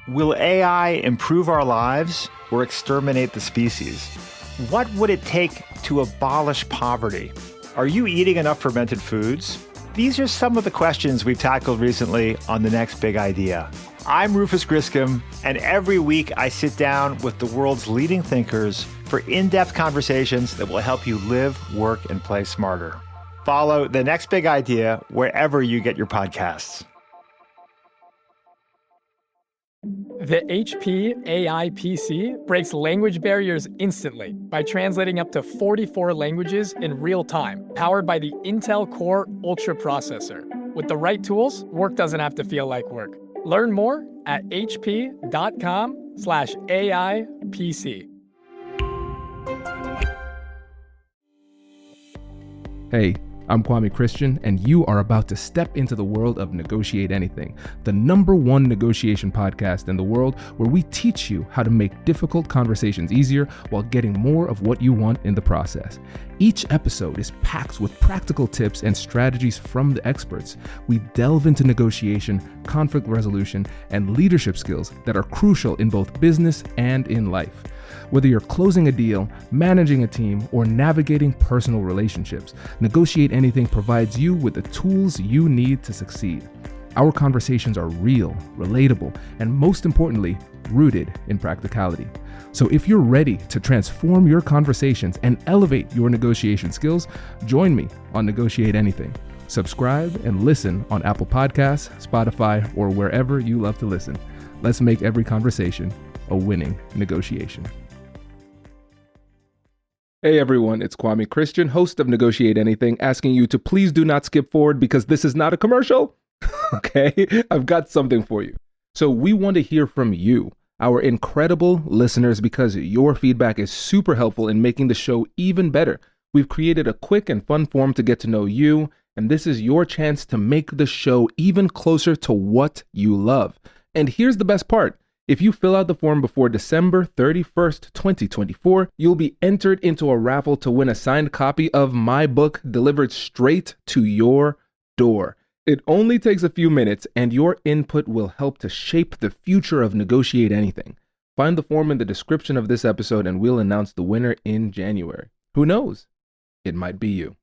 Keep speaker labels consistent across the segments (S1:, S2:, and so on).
S1: Will AI improve our lives or exterminate the species? What would it take to abolish poverty? Are you eating enough fermented foods? These are some of the questions we've tackled recently on The Next Big Idea. I'm Rufus Griscom, and every week I sit down with the world's leading thinkers for in-depth conversations that will help you live, work, and play smarter. Follow The Next Big Idea wherever you get your podcasts.
S2: The HP AI PC breaks language barriers instantly by translating up to 44 languages in real time, powered by the Intel Core Ultra processor. With the right tools, work doesn't have to feel like work. Learn more at hp.com/AI PC.
S3: Hey, I'm Kwame Christian, and you are about to step into the world of Negotiate Anything, the #1 negotiation podcast in the world where we teach you how to make difficult conversations easier while getting more of what you want in the process. Each episode is packed with practical tips and strategies from the experts. We delve into negotiation, conflict resolution, and leadership skills that are crucial in both business and in life. Whether you're closing a deal, managing a team, or navigating personal relationships, Negotiate Anything provides you with the tools you need to succeed. Our conversations are real, relatable, and most importantly, rooted in practicality. So if you're ready to transform your conversations and elevate your negotiation skills, join me on Negotiate Anything. Subscribe and listen on Apple Podcasts, Spotify, or wherever you love to listen. Let's make every conversation a winning negotiation. Hey everyone, it's Kwame Christian, host of Negotiate Anything, asking you to please do not skip forward because this is not a commercial. Okay, I've got something for you. So we want to hear from you, our incredible listeners, because your feedback is super helpful in making the show even better. We've created a quick and fun form to get to know you, and this is your chance to make the show even closer to what you love. And here's the best part. If you fill out the form before December 31st, 2024, you'll be entered into a raffle to win a signed copy of my book delivered straight to your door. It only takes a few minutes, and your input will help to shape the future of Negotiate Anything. Find the form in the description of this episode, and we'll announce the winner in January. Who knows? It might be you.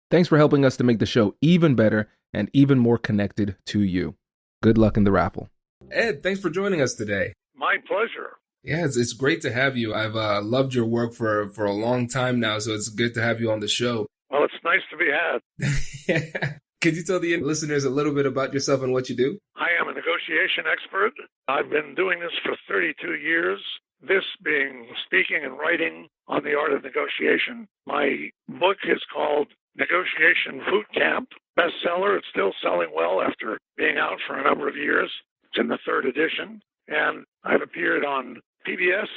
S3: Thanks for helping us to make the show even better and even more connected to you. Good luck in the raffle. Ed, thanks for joining us today.
S4: My pleasure.
S3: Yeah, it's great to have you. I've loved your work for a long time now, so it's good to have you on the show.
S4: Well, it's nice to be had.
S3: Yeah. Could you tell the listeners a little bit about yourself and what you do?
S4: I am a negotiation expert. I've been doing this for 32 years, this being speaking and writing on the art of negotiation. My book is called Negotiation Boot Camp, bestseller. It's still selling well after being out for a number of years. It's in the 3rd edition, and I've appeared on PBS,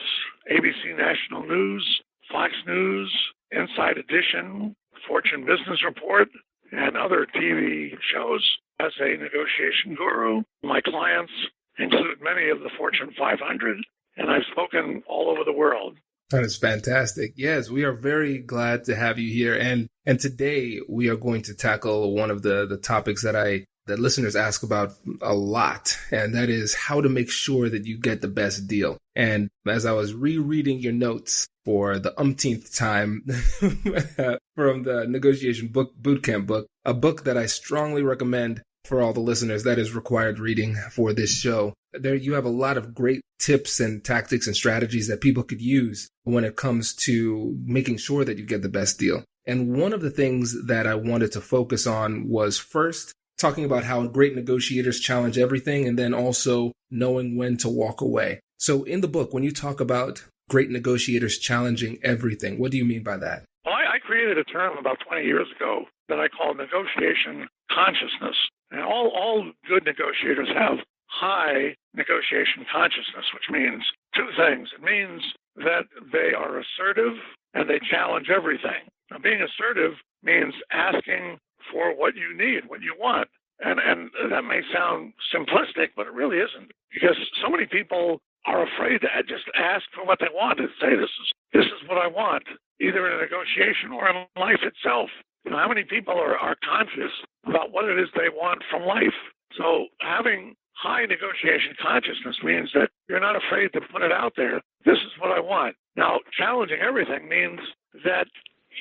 S4: ABC National News, Fox News, Inside Edition, Fortune Business Report, and other TV shows as a negotiation guru. My clients include many of the Fortune 500, and I've spoken all over the world.
S3: That is fantastic. Yes, we are very glad to have you here. And today we are going to tackle one of the topics that listeners ask about a lot, and that is how to make sure that you get the best deal. And as I was rereading your notes for the umpteenth time from the Negotiation Bootcamp book, a book that I strongly recommend for all the listeners, that is required reading for this show. There you have a lot of great tips and tactics and strategies that people could use when it comes to making sure that you get the best deal. And one of the things that I wanted to focus on was first, talking about how great negotiators challenge everything, and then also knowing when to walk away. So in the book, when you talk about great negotiators challenging everything, what do you mean by that?
S4: Well, I created a term about 20 years ago that I call negotiation consciousness. And all good negotiators have high negotiation consciousness, which means two things. It means that they are assertive and they challenge everything. Now, being assertive means asking for what you need, what you want. And that may sound simplistic, but it really isn't, because so many people are afraid to just ask for what they want and say, this is what I want, either in a negotiation or in life itself. You know, how many people are conscious about what it is they want from life? So having high negotiation consciousness means that you're not afraid to put it out there. This is what I want. Now, challenging everything means that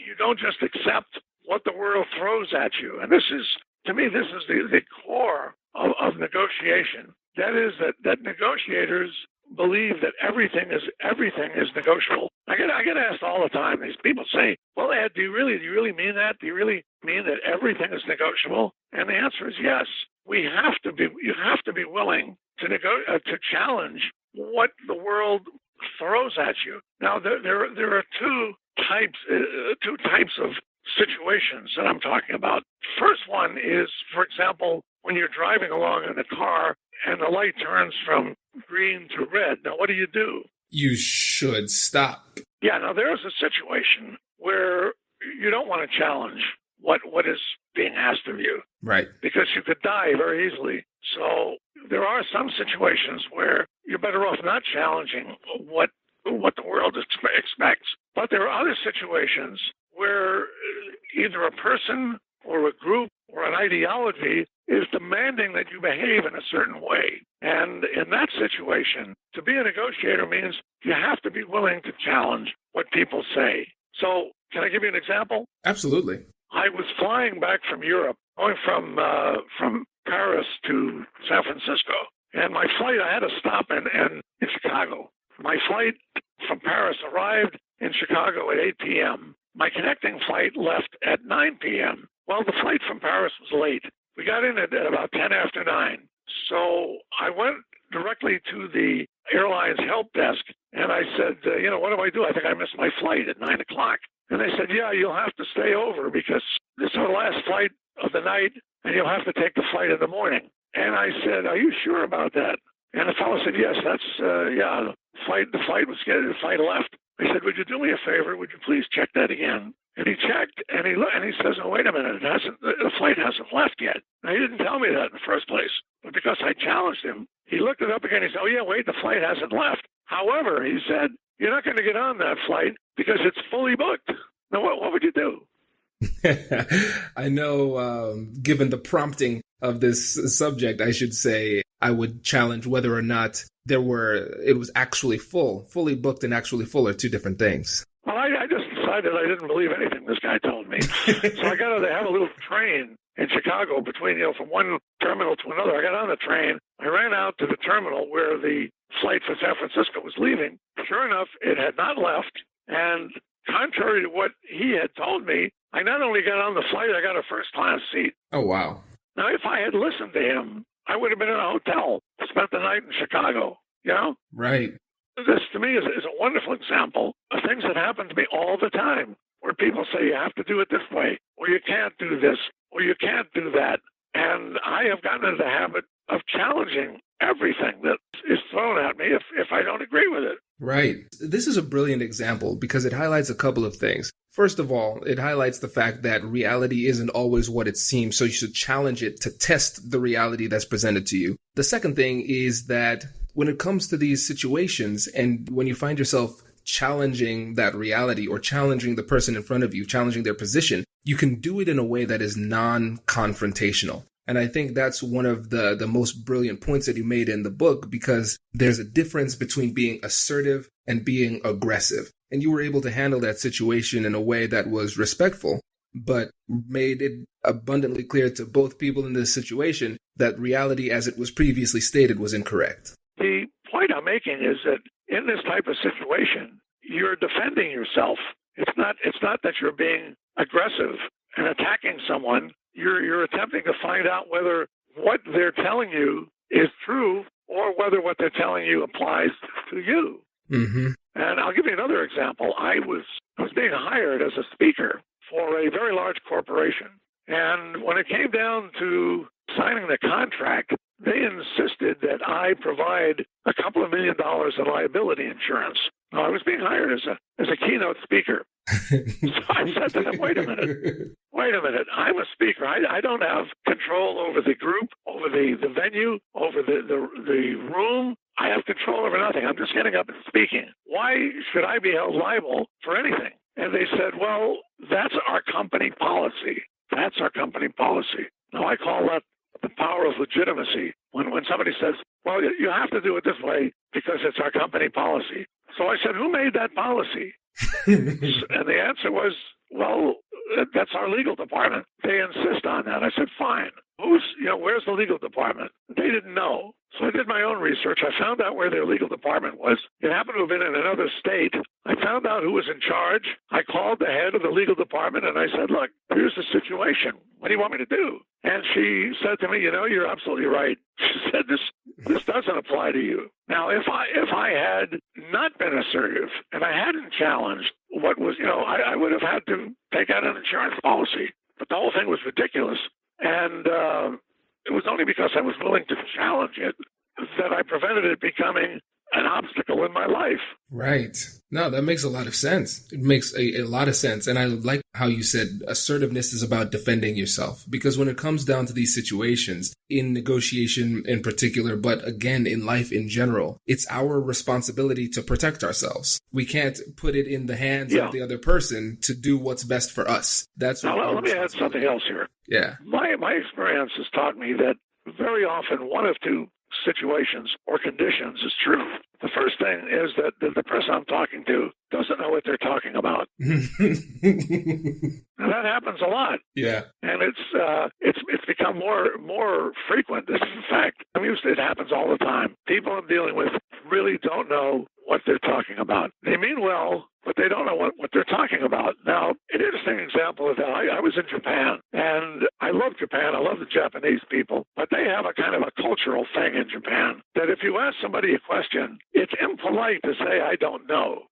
S4: you don't just accept what the world throws at you. And this is, to me, this is the core of negotiation. That is that negotiators believe that everything is negotiable. I get asked all the time. These people say, "Well, Ed, do you really mean that? Do you really mean that everything is negotiable?" And the answer is yes. You have to be willing to challenge what the world throws at you. Now, there are two types of situations that I'm talking about. First one is, for example, when you're driving along in a car and the light turns from green to red. Now, what do?
S3: You should stop.
S4: Yeah, now there's a situation where you don't want to challenge what is being asked of you.
S3: Right.
S4: Because you could die very easily. So there are some situations where you're better off not challenging what the world expects. But there are other situations where either a person or a group or an ideology is demanding that you behave in a certain way. And in that situation, to be a negotiator means you have to be willing to challenge what people say. So can I give you an example?
S3: Absolutely.
S4: I was flying back from Europe, going from Paris to San Francisco. And my flight, I had to stop in Chicago. My flight from Paris arrived in Chicago at 8 p.m. My connecting flight left at 9 p.m. Well, the flight from Paris was late. We got in at about 10 after 9. So I went directly to the airline's help desk, and I said, what do I do? I think I missed my flight at 9 o'clock. And they said, yeah, you'll have to stay over because this is our last flight of the night, and you'll have to take the flight in the morning. And I said, are you sure about that? And the fellow said, yes, the flight left. I said, would you do me a favor? Would you please check that again? And he checked, and he says, oh, wait a minute, the flight hasn't left yet. Now, he didn't tell me that in the first place, but because I challenged him, he looked it up again. He said, oh, yeah, wait, the flight hasn't left. However, he said, you're not going to get on that flight because it's fully booked. Now, what would you do?
S3: I know, given the prompting of this subject, I should say I would challenge whether or not it was actually full. Fully booked and actually full are two different things.
S4: Well, I just decided I didn't believe anything this guy told me. So I got to have a little train in Chicago between, from one terminal to another. I got on the train. I ran out to the terminal where the flight for San Francisco was leaving. Sure enough, it had not left. And contrary to what he had told me, I not only got on the flight, I got a first-class seat.
S3: Oh, wow.
S4: Now, if I had listened to him, I would have been in a hotel, spent the night in Chicago,
S3: Right.
S4: This, to me, is a wonderful example of things that happen to me all the time, where people say you have to do it this way, or you can't do this, or you can't do that. And I have gotten into the habit of challenging everything that is thrown at me if I don't agree with it.
S3: Right. This is a brilliant example because it highlights a couple of things. First of all, it highlights the fact that reality isn't always what it seems, so you should challenge it to test the reality that's presented to you. The second thing is that when it comes to these situations and when you find yourself challenging that reality or challenging the person in front of you, challenging their position, you can do it in a way that is non-confrontational. And I think that's one of the most brilliant points that you made in the book, because there's a difference between being assertive and being aggressive. And you were able to handle that situation in a way that was respectful, but made it abundantly clear to both people in this situation that reality, as it was previously stated, was incorrect.
S4: The point I'm making is that in this type of situation, you're defending yourself. It's not that you're being aggressive and attacking someone. You're attempting to find out whether what they're telling you is true or whether what they're telling you applies to you.
S3: Mm-hmm.
S4: And I'll give you another example. I was being hired as a speaker for a very large corporation. And when it came down to signing the contract, they insisted that I provide a couple of $1 million in liability insurance. Now, I was being hired as a keynote speaker. So I said to them, wait a minute, I'm a speaker. I don't have control over the group, over the venue, over the room. I have control over nothing. I'm just getting up and speaking. Why should I be held liable for anything? And they said, well, that's our company policy. That's our company policy. Now, I call that the power of legitimacy. When somebody says, well, you have to do it this way because it's our company policy. So I said, who made that policy? And the answer was, well, that's our legal department. They insist on that. I said, fine. Where's the legal department? They didn't know. So I did my own research. I found out where their legal department was. It happened to have been in another state. I found out who was in charge. I called the head of the legal department and I said, look, here's the situation. What do you want me to do? And she said to me, you're absolutely right. She said, this doesn't apply to you. Now, if I had not been assertive and I hadn't challenged what was, I would have had to take out an insurance policy. But the whole thing was ridiculous. And it was only because I was willing to challenge it that I prevented it becoming an obstacle in my life.
S3: Right. No, that makes a lot of sense. It makes a lot of sense. And I like how you said assertiveness is about defending yourself, because when it comes down to these situations, in negotiation in particular, but again, in life in general, it's our responsibility to protect ourselves. We can't put it in the hands of the other person to do what's best for us. That's
S4: now, let me add something else here.
S3: Yeah.
S4: My experience has taught me that very often one of two situations or conditions is true. The first thing is that the person I'm talking to doesn't know what they're talking about. And that happens a lot.
S3: Yeah.
S4: And it's become more frequent. This is a fact. It happens all the time. People I'm dealing with really don't know what they're talking about. They mean well, but they don't know what they're talking about. Now, an interesting example of that, I was in Japan, and I love Japan. I love the Japanese people, but they have a kind of a cultural thing in Japan that if you ask somebody a question, it's impolite to say, I don't know.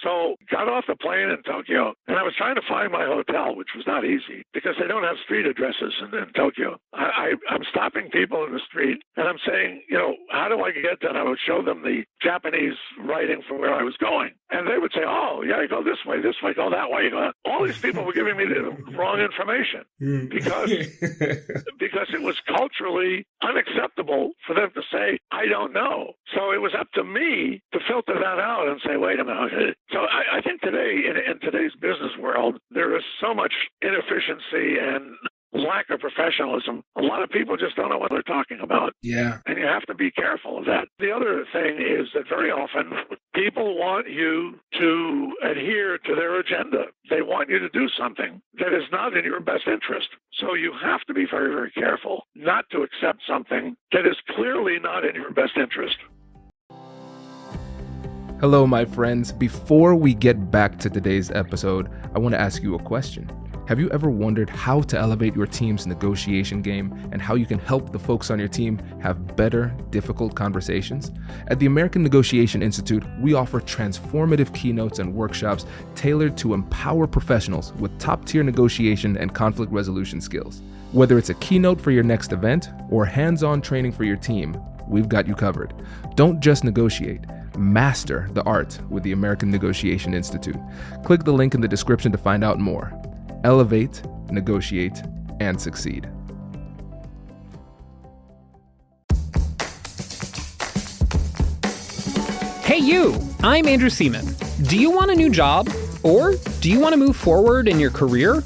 S4: So got off the plane in Tokyo, and I was trying to find my hotel, which was not easy because they don't have street addresses in Tokyo. I'm stopping people in the street, and I'm saying, how do I get there? And I would show them the Japanese writing for where I was going. And they would say, oh, yeah, you go this way, go that way. All these people were giving me the wrong information because it was culturally unacceptable for them to say, I don't know. So it was up to me to filter that out and say, wait a minute. So I think today, in today's business world, there is so much inefficiency and lack of professionalism. A lot of people just don't know what they're talking about.
S3: Yeah.
S4: And you have to be careful of that. The other thing is that very often people want you to adhere to their agenda. They want you to do something that is not in your best interest. So you have to be very, very careful not to accept something that is clearly not in your best interest.
S3: Hello, my friends. Before we get back to today's episode, I want to ask you a question. Have you ever wondered how to elevate your team's negotiation game and how you can help the folks on your team have better, difficult conversations? At the American Negotiation Institute, we offer transformative keynotes and workshops tailored to empower professionals with top-tier negotiation and conflict resolution skills. Whether it's a keynote for your next event or hands-on training for your team, we've got you covered. Don't just negotiate. Master the art with the American Negotiation Institute. Click the link in the description to find out more. Elevate, negotiate, and succeed.
S5: Hey you, I'm Andrew Seaman. Do you want a new job? Or do you want to move forward in your career?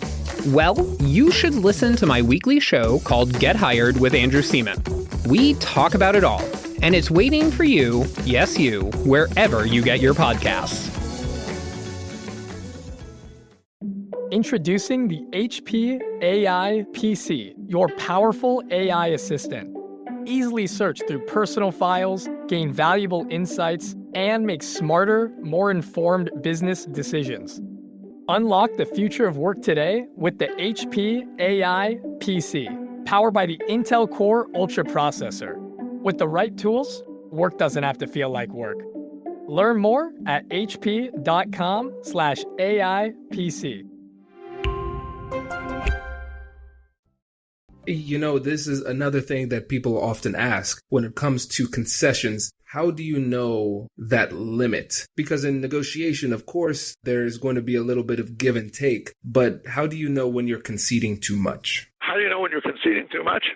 S5: Well, you should listen to my weekly show called Get Hired with Andrew Seaman. We talk about it all, and it's waiting for you, yes you, wherever you get your podcasts.
S2: Introducing the HP AI PC, your powerful AI assistant. Easily search through personal files, gain valuable insights, and make smarter, more informed business decisions. Unlock the future of work today with the HP AI PC, powered by the Intel Core Ultra processor. With the right tools, work doesn't have to feel like work. Learn more at hp.com/AIPC.
S3: This is another thing that people often ask when it comes to concessions. How do you know that limit? Because in negotiation, of course, there's going to be a little bit of give and take. But how do you know when you're conceding too much?
S4: How do you know when you're conceding too much?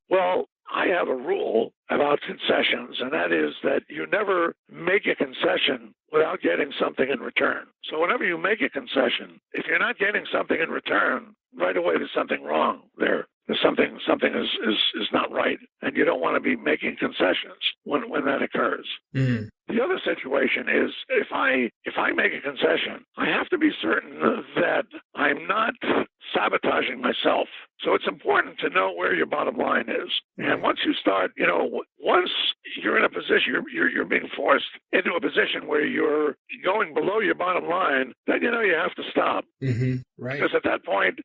S4: Well, I have a rule about concessions, and that is that you never make a concession without getting something in return. So whenever you make a concession, if you're not getting something in return, right away there's something wrong there. something is not right, and you don't want to be making concessions when that occurs.
S3: Mm.
S4: The other situation is if I make a concession, I have to be certain that I'm not sabotaging myself. So it's important to know where your bottom line is. And once you start, once you're in a position, you're being forced into a position where you're going below your bottom line, then you have to stop.
S3: Mm-hmm. Right.
S4: Because at that point,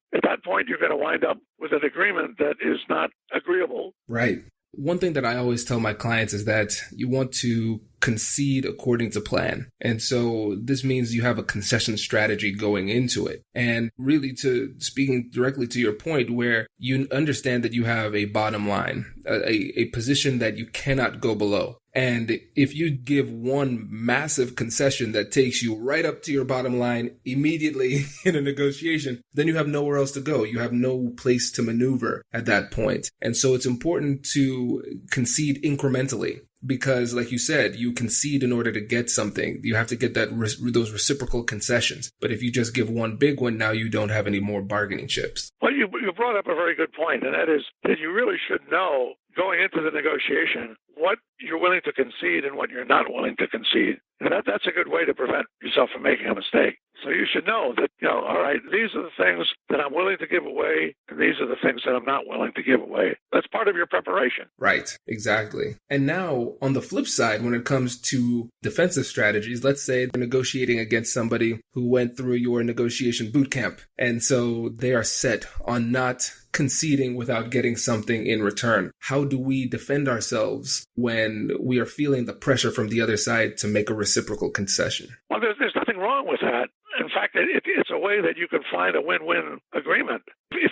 S4: you're going to wind up with an agreement that is not agreeable.
S3: Right. One thing that I always tell my clients is that you want to concede according to plan. And so this means you have a concession strategy going into it. And really, to speaking directly to your point, where you understand that you have a bottom line, a position that you cannot go below. And if you give one massive concession that takes you right up to your bottom line immediately in a negotiation, then you have nowhere else to go. You have no place to maneuver at that point. And so it's important to concede incrementally. Because, like you said, you concede in order to get something. You have to get those reciprocal concessions. But if you just give one big one, now you don't have any more bargaining chips.
S4: Well, you brought up a very good point, and that is that you really should know going into the negotiation what you're willing to concede and what you're not willing to concede. And that's a good way to prevent yourself from making a mistake. So you should know that, all right, these are the things that I'm willing to give away, and these are the things that I'm not willing to give away. That's part of your preparation.
S3: Right, exactly. And now, on the flip side, when it comes to defensive strategies, let's say they're negotiating against somebody who went through your negotiation boot camp, and so they are set on not conceding without getting something in return. How do we defend ourselves when we are feeling the pressure from the other side to make a reciprocal concession?
S4: Well, there's nothing wrong with that. In fact, it's a way that you can find a win-win agreement. If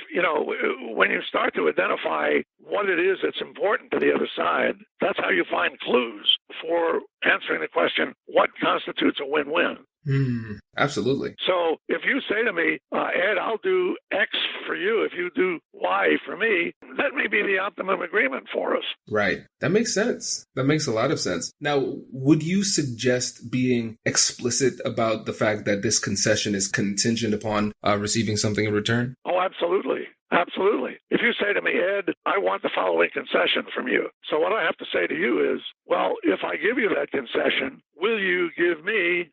S4: when you start to identify what it is that's important to the other side, that's how you find clues for answering the question, what constitutes a win-win?
S3: Absolutely.
S4: So if you say to me, Ed, I'll do X for you if you do Y for me, that may be the optimum agreement for us.
S3: Right. That makes sense. That makes a lot of sense. Now, would you suggest being explicit about the fact that this concession is contingent upon receiving something in return?
S4: Oh, absolutely. Absolutely. If you say to me, Ed, I want the following concession from you. So what I have to say to you is, well, if I give you that concession, will you give me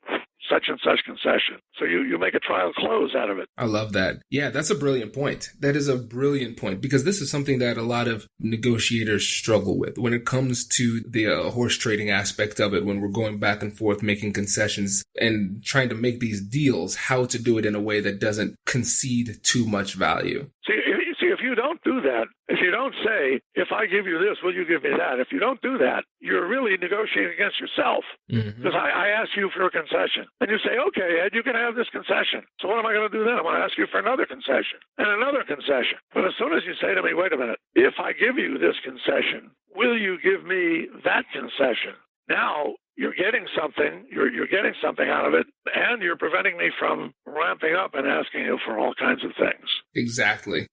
S4: such and such concession? So you make a trial close out of it.
S3: I love that. Yeah, that's a brilliant point. That is a brilliant point, because this is something that a lot of negotiators struggle with when it comes to the horse trading aspect of it, when we're going back and forth making concessions and trying to make these deals, how to do it in a way that doesn't concede too much value.
S4: If you don't do that, if you don't say, if I give you this, will you give me that? If you don't do that, you're really negotiating against yourself. Because I ask you for a concession. And you say, okay, Ed, you can have this concession. So what am I going to do then? I'm going to ask you for another concession and another concession. But as soon as you say to me, wait a minute, if I give you this concession, will you give me that concession? Now you're getting something, you're getting something out of it, and you're preventing me from ramping up and asking you for all kinds of things.
S3: Exactly.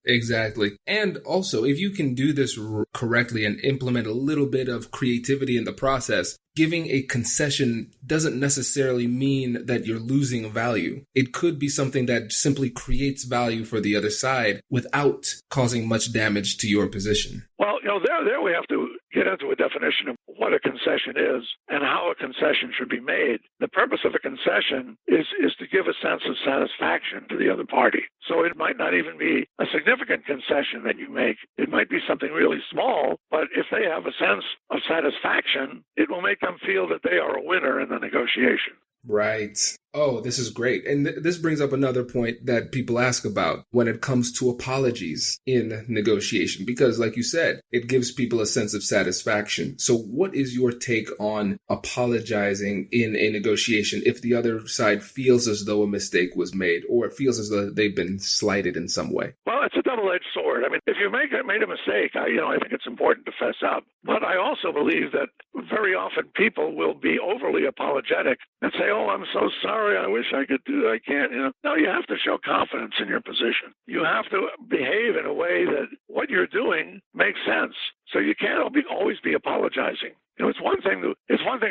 S3: And also, if you can do this correctly and implement a little bit of creativity in the process, giving a concession doesn't necessarily mean that you're losing value. It could be something that simply creates value for the other side without causing much damage to your position.
S4: Well, there we have to get into a definition of what a concession is and how a concession should be made. The purpose of a concession is to give a sense of satisfaction to the other party. So it might not even be a significant concession that you make. It might be something really small, but if they have a sense of satisfaction, it will make them feel that they are a winner in the negotiation.
S3: Right. Oh, this is great. And this brings up another point that people ask about when it comes to apologies in negotiation, because like you said, it gives people a sense of satisfaction. So what is your take on apologizing in a negotiation if the other side feels as though a mistake was made or it feels as though they've been slighted in some way?
S4: Well, it's a double-edged sword. I mean, if you made a mistake, I think it's important to fess up. But I also believe that very often people will be overly apologetic and say, oh, I'm so sorry. I wish I could do it. I can't. No, you have to show confidence in your position. You have to behave in a way that what you're doing makes sense. So you can't always be apologizing. It's one thing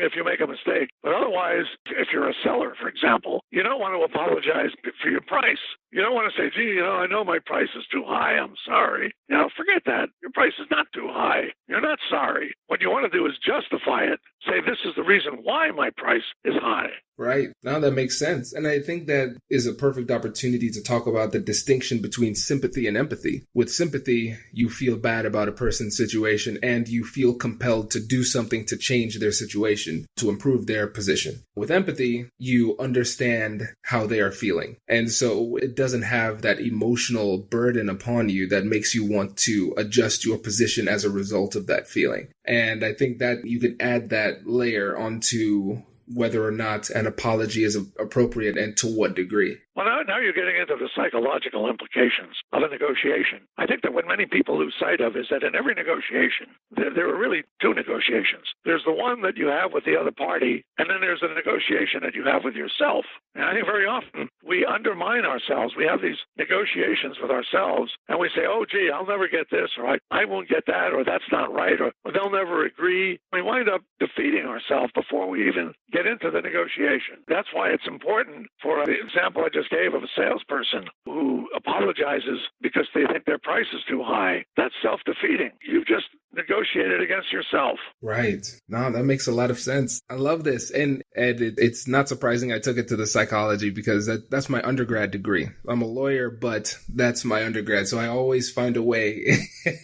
S4: if you make a mistake. But otherwise, if you're a seller, for example, you don't want to apologize for your price. You don't want to say, gee, I know my price is too high. I'm sorry. Forget that. Your price is not too high. You're not sorry. What you want to do is justify it. Say, this is the reason why my price is high.
S3: Right. Now that makes sense. And I think that is a perfect opportunity to talk about the distinction between sympathy and empathy. With sympathy, you feel bad about a person's situation and you feel compelled to do something to change their situation, to improve their position. With empathy, you understand how they are feeling. And so it doesn't have that emotional burden upon you that makes you want to adjust your position as a result of that feeling. And I think that you can add that layer onto whether or not an apology is appropriate and to what degree.
S4: Well, now you're getting into the psychological implications of a negotiation. I think that what many people lose sight of is that in every negotiation, there are really two negotiations. There's the one that you have with the other party, and then there's a negotiation that you have with yourself. And I think very often we undermine ourselves. We have these negotiations with ourselves, and we say, oh, gee, I'll never get this, or I won't get that, or that's not right, or they'll never agree. We wind up defeating ourselves before we even get into the negotiation. That's why it's important, for the example I just gave of a salesperson who apologizes because they think their price is too high. That's self-defeating. You've just negotiated against yourself.
S3: Right. No, that makes a lot of sense. I love this. And Ed, it's not surprising I took it to the psychology because that's my undergrad degree. I'm a lawyer, but that's my undergrad. So I always find a way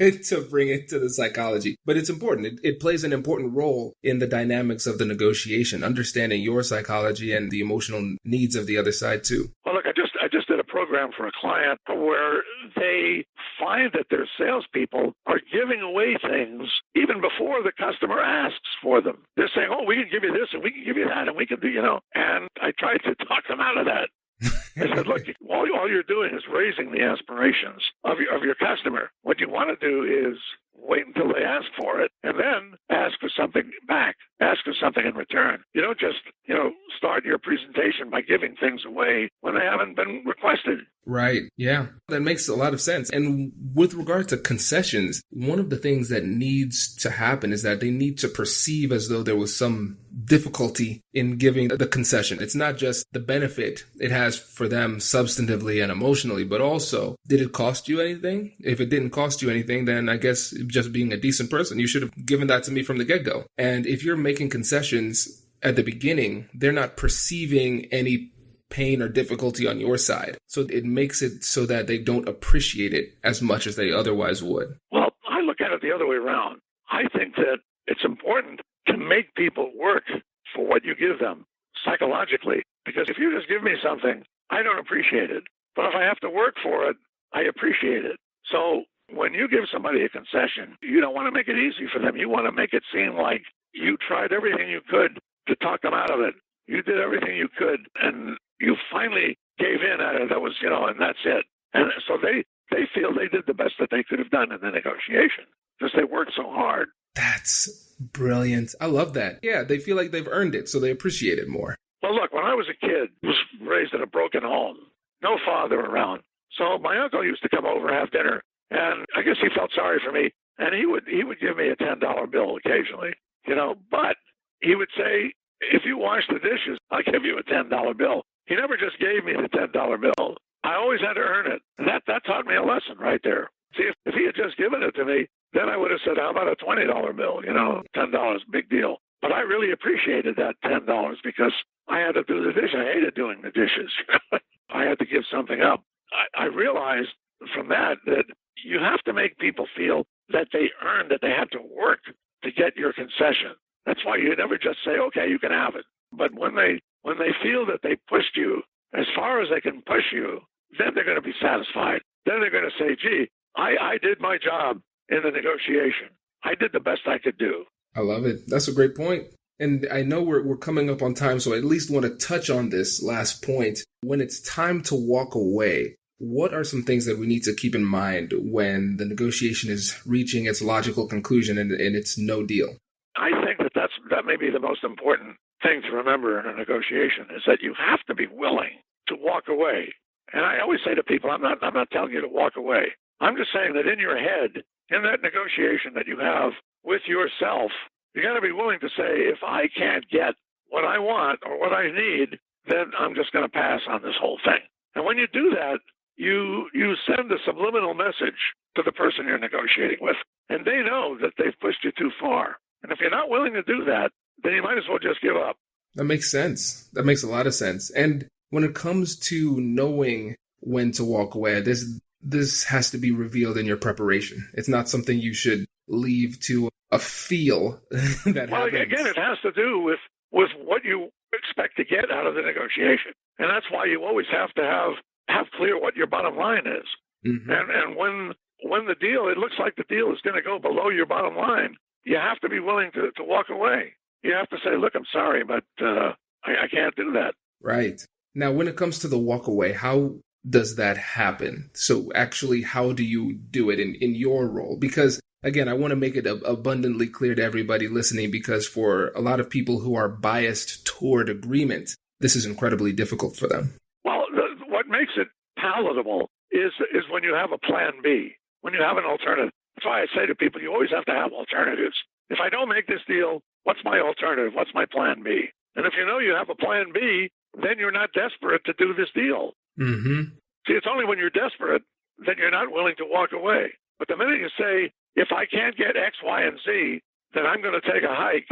S3: to bring it to the psychology. But it's important. It plays an important role in the dynamics of the negotiation, understanding your psychology and the emotional needs of the other side too.
S4: Well, look, I just did a program for a client where they find that their salespeople are giving away things even before the customer asks for them. They're saying, oh, we can give you this and we can give you that and we can do, and I tried to talk them out of that. I said, look, all you're doing is raising the aspirations of your customer. What you want to do is wait until they ask for it and then ask for something back, ask for something in return. You don't just, start your presentation by giving things away when they haven't been requested.
S3: Right. Yeah, that makes a lot of sense. And with regard to concessions, one of the things that needs to happen is that they need to perceive as though there was some difficulty in giving the concession. It's not just the benefit it has for them substantively and emotionally, but also, did it cost you anything? If it didn't cost you anything, then I guess just being a decent person, you should have given that to me from the get-go. And if you're making concessions at the beginning, they're not perceiving any pain or difficulty on your side. So it makes it so that they don't appreciate it as much as they otherwise would.
S4: Well, I look at it the other way around. I think that it's important to make people work for what you give them psychologically. Because if you just give me something, I don't appreciate it. But if I have to work for it, I appreciate it. So when you give somebody a concession, you don't want to make it easy for them. You want to make it seem like you tried everything you could to talk them out of it. You did everything you could, and you finally gave in at it. That was, and that's it. And so they feel they did the best that they could have done in the negotiation because they worked so hard.
S3: That's brilliant. I love that. Yeah, they feel like they've earned it, so they appreciate it more.
S4: Well, look, when I was a kid, I was raised in a broken home, no father around. So my uncle used to come over, have dinner, and I guess he felt sorry for me, and he would give me a $10 bill occasionally, but he would say, if you wash the dishes, I'll give you a $10 bill. He never just gave me the $10 bill. I always had to earn it. And that taught me a lesson right there. See, if he had just given it to me, then I would have said, how about a $20 bill? $10, big deal. But I really appreciated that $10 because I had to do the dishes. I hated doing the dishes. I had to give something up. I realized from that you have to make people feel that they earned, that they had to work to get your concession. That's why you never just say, okay, you can have it. But when they feel that they pushed you as far as they can push you, then they're going to be satisfied. Then they're going to say, gee, I did my job in the negotiation. I did the best I could do.
S3: I love it. That's a great point. And I know we're coming up on time, so I at least want to touch on this last point. When it's time to walk away, what are some things that we need to keep in mind when the negotiation is reaching its logical conclusion and it's no deal?
S4: I think that may be the most important thing to remember in a negotiation is that you have to be willing to walk away. And I always say to people, I'm not telling you to walk away. I'm just saying that in your head, in that negotiation that you have with yourself, You got to be willing to say, if I can't get what I want or what I need, then I'm just going to pass on this whole thing. And when you do that, you send a subliminal message to the person you're negotiating with, and they know that they've pushed you too far. And if you're not willing to do that, then you might as well just give up.
S3: That makes sense. That makes a lot of sense. And when it comes to knowing when to walk away, this has to be revealed in your preparation. It's not something you should leave to a feel that
S4: well,
S3: happens.
S4: Again, it has to do with what you expect to get out of the negotiation. And that's why you always have to have clear what your bottom line is. Mm-hmm. And when the deal, it looks like the deal is going to go below your bottom line, you have to be willing to walk away. You have to say, look, I'm sorry, but I can't do that. Right.
S3: Now, when it comes to the walk away, how does that happen? So actually, how do you do it in your role? Because, again, I want to make it abundantly clear to everybody listening, because for a lot of people who are biased toward agreement, this is incredibly difficult for them.
S4: Well, what makes it palatable is when you have a plan B, when you have an alternative. That's why I say to people, you always have to have alternatives. If I don't make this deal, what's my alternative? What's my plan B? And if you know you have a plan B, then you're not desperate to do this deal.
S3: Mm-hmm.
S4: See, it's only when you're desperate that you're not willing to walk away. But the minute you say, if I can't get X, Y, and Z, then I'm going to take a hike,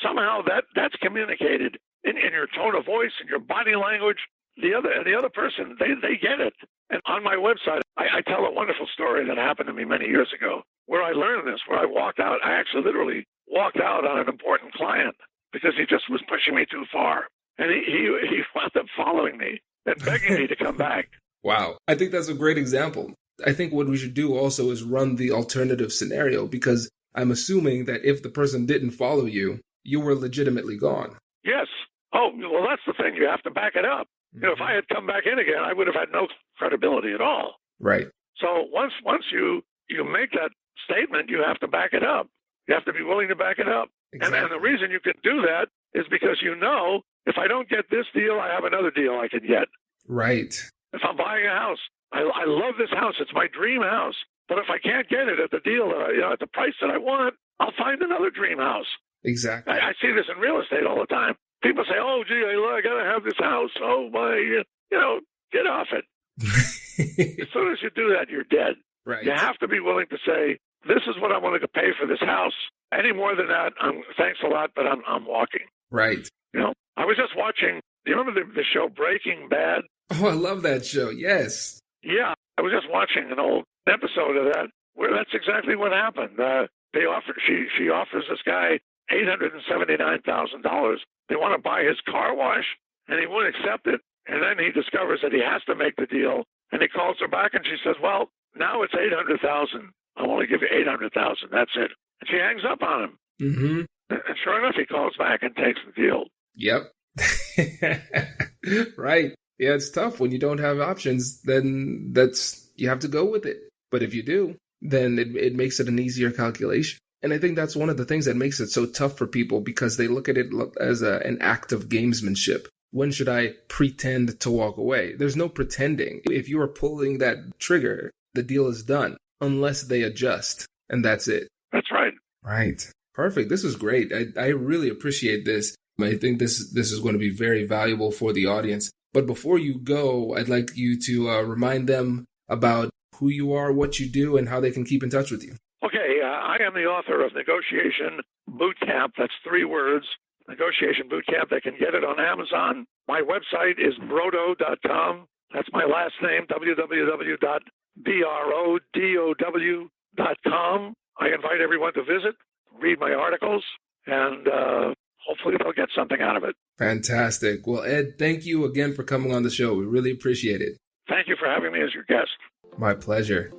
S4: somehow that's communicated in your tone of voice, in your body language. The other person, they get it. And on my website, I tell a wonderful story that happened to me many years ago, where I learned this, where I walked out. I actually literally walked out on an important client because he just was pushing me too far. And he wound up following me and begging me to come back.
S3: Wow. I think that's a great example. I think what we should do also is run the alternative scenario, because I'm assuming that if the person didn't follow you, you were legitimately gone.
S4: Yes. Oh, well, that's the thing. You have to back it up. Mm-hmm. You know, if I had come back in again, I would have had no credibility at all.
S3: Right.
S4: So once you make that statement, you have to back it up. You have to be willing to back it up. Exactly. And the reason you can do that is because you know, if I don't get this deal, I have another deal I can get.
S3: Right.
S4: If I'm buying a house, I love this house. It's my dream house. But if I can't get it at the deal, at the price that I want, I'll find another dream house.
S3: Exactly.
S4: I see this in real estate all the time. People say, oh, gee, I got to have this house. Oh, my, get off it. As soon as you do that, you're dead.
S3: Right.
S4: You have to be willing to say, this is what I'm willing to pay for this house. Any more than that, thanks a lot, but I'm walking.
S3: Right.
S4: I was just watching, do you remember the show Breaking Bad?
S3: Oh, I love that show. Yes.
S4: Yeah. I was just watching an old episode of that where that's exactly what happened. She offers this guy $879,000. They want to buy his car wash, and he won't accept it. And then he discovers that he has to make the deal. And he calls her back, and she says, well, now it's $800,000. I'll only give you $800,000. That's it. And she hangs up on him.
S3: Mm-hmm.
S4: And sure enough, he calls back and takes the deal.
S3: Yep. Right. Yeah, it's tough when you don't have options. Then you have to go with it. But if you do, then it makes it an easier calculation. And I think that's one of the things that makes it so tough for people, because they look at it as an act of gamesmanship. When should I pretend to walk away? There's no pretending. If you are pulling that trigger, the deal is done, unless they adjust. And that's it.
S4: That's right.
S3: Right. Perfect. This is great. I really appreciate this. I think this is going to be very valuable for the audience. But before you go, I'd like you to remind them about who you are, what you do, and how they can keep in touch with you.
S4: Okay. I am the author of Negotiation Bootcamp. That's 3 words. Negotiation Bootcamp. They can get it on Amazon. My website is brodow.com. That's my last name, www.brodow.com. I invite everyone to visit, read my articles, and hopefully they'll get something out of it.
S3: Fantastic. Well, Ed, thank you again for coming on the show. We really appreciate it.
S4: Thank you for having me as your guest.
S3: My pleasure.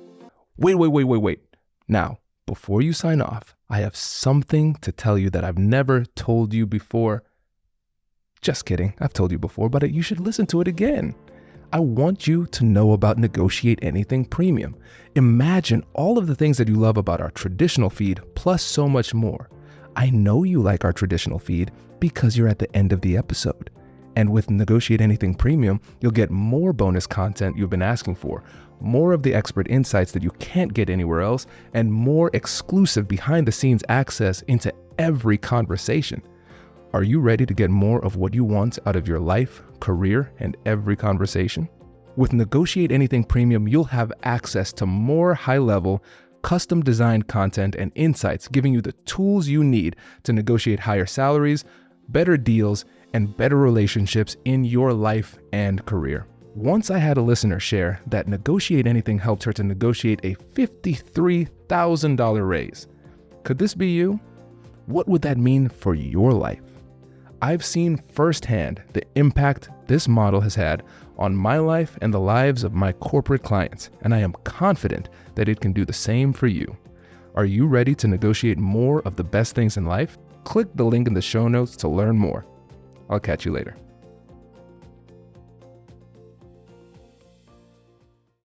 S3: Wait. Now, before you sign off, I have something to tell you that I've never told you before. Just kidding. I've told you before, but you should listen to it again. I want you to know about Negotiate Anything Premium. Imagine all of the things that you love about our traditional feed, plus so much more. I know you like our traditional feed because you're at the end of the episode. And with Negotiate Anything Premium, you'll get more bonus content you've been asking for, more of the expert insights that you can't get anywhere else, and more exclusive behind-the-scenes access into every conversation. Are you ready to get more of what you want out of your life, career, and every conversation? With Negotiate Anything Premium, you'll have access to more high-level, custom-designed content and insights, giving you the tools you need to negotiate higher salaries, better deals, and better relationships in your life and career. Once I had a listener share that Negotiate Anything helped her to negotiate a $53,000 raise. Could this be you? What would that mean for your life? I've seen firsthand the impact this model has had on my life and the lives of my corporate clients, and I am confident that it can do the same for you. Are you ready to negotiate more of the best things in life? Click the link in the show notes to learn more. I'll catch you later.